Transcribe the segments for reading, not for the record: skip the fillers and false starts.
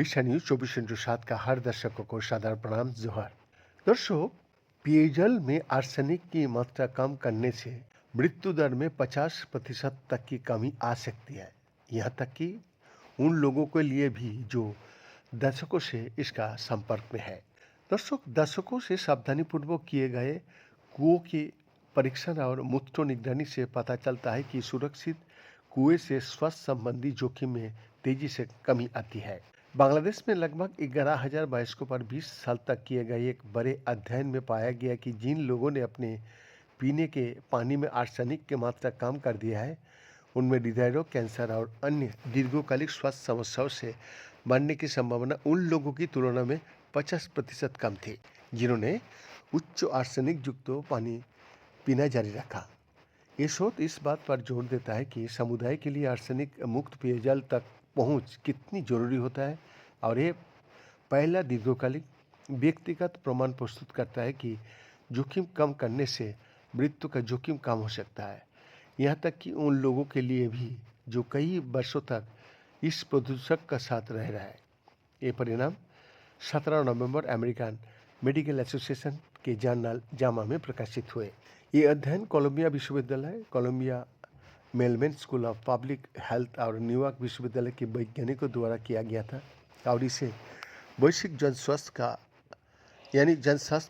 विशा न्यूज 24/7 का हर दर्शकों को सादर प्रणाम जोहार। दर्शक, पेयजल में आर्सेनिक की मात्रा कम करने से मृत्यु दर में 50% तक की कमी आ सकती है। यहाँ तक कि उन लोगों के लिए भी जो दशकों से इसका संपर्क में है। दर्शक, दशकों से सावधानीपूर्वक किए गए कुओं की परीक्षण और मूत्र निगरानी से पता चलता है कि सुरक्षित कुएं से स्वास्थ्य संबंधी जोखिम में तेजी से कमी आती है। बांग्लादेश में लगभग 11,000 वयस्कों पर 20 साल तक किए गए एक बड़े अध्ययन में पाया गया कि जिन लोगों ने अपने पीने के पानी में आर्सेनिक की मात्रा कम कर दिया है, उनमें हृदय रोग, कैंसर और अन्य दीर्घकालिक स्वास्थ्य समस्याओं से मरने की संभावना उन लोगों की तुलना में 50% कम थी जिन्होंने उच्च आर्सेनिक युक्त पानी पीना जारी रखा। ये शोध इस बात पर जोर देता है कि समुदाय के लिए आर्सेनिक मुक्त पेयजल तक पहुंच कितनी जरूरी होता है और ये पहला दीर्घकालिक व्यक्तिगत प्रमाण प्रस्तुत करता है कि जोखिम कम करने से मृत्यु का जोखिम कम हो सकता है, यहाँ तक कि उन लोगों के लिए भी जो कई वर्षों तक इस प्रदूषक का साथ रह रहा है। ये परिणाम 17 नवंबर अमेरिकन मेडिकल एसोसिएशन के जर्नल जामा में प्रकाशित हुए। ये अध्ययन कोलंबिया विश्वविद्यालय, Columbia Melbourne school of public health और न्यूयॉर्क विश्वविद्यालय के वैज्ञानिकों द्वारा किया गया था और इसे वैश्विक जनस्वास्थ्य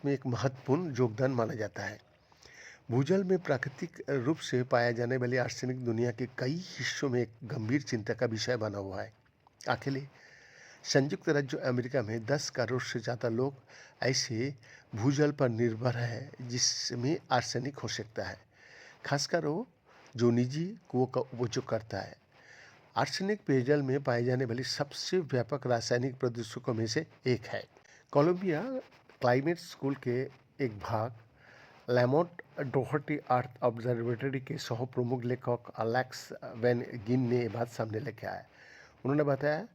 में एक महत्वपूर्ण योगदान माना जाता है। भूजल में प्राकृतिक रूप से पाया जाने वाले आर्सेनिक दुनिया के कई हिस्सों में एक गंभीर चिंता का विषय बना हुआ है। अकेले संयुक्त राज्य अमेरिका में 10 करोड़ से ज़्यादा लोग ऐसे भूजल पर निर्भर है जिसमें आर्सेनिक हो सकता है, खासकर वो जो निजी कुओं का उपयोग करता है। आर्सेनिक पेयजल में पाए जाने वाली सबसे व्यापक रासायनिक प्रदूषकों में से एक है। कोलंबिया क्लाइमेट स्कूल के एक भाग लैमोट डोहर्टी अर्थ ऑब्जर्वेटरी के सह प्रमुख लेखक अलेक्स वैन गिन ने ये बात सामने लेके आया। उन्होंने बताया,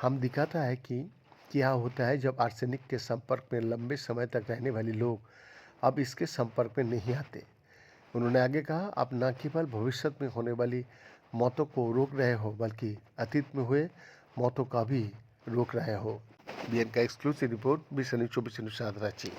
हम दिखाता है कि क्या होता है जब आर्सेनिक के संपर्क में लंबे समय तक रहने वाले लोग अब इसके संपर्क में नहीं आते। उन्होंने आगे कहा, आप न केवल भविष्य में होने वाली मौतों को रोक रहे हो बल्कि अतीत में हुए मौतों का भी रोक रहे हो। बीएन का एक्सक्लूसिव रिपोर्ट, विशा न्यूज 24/7 रांची।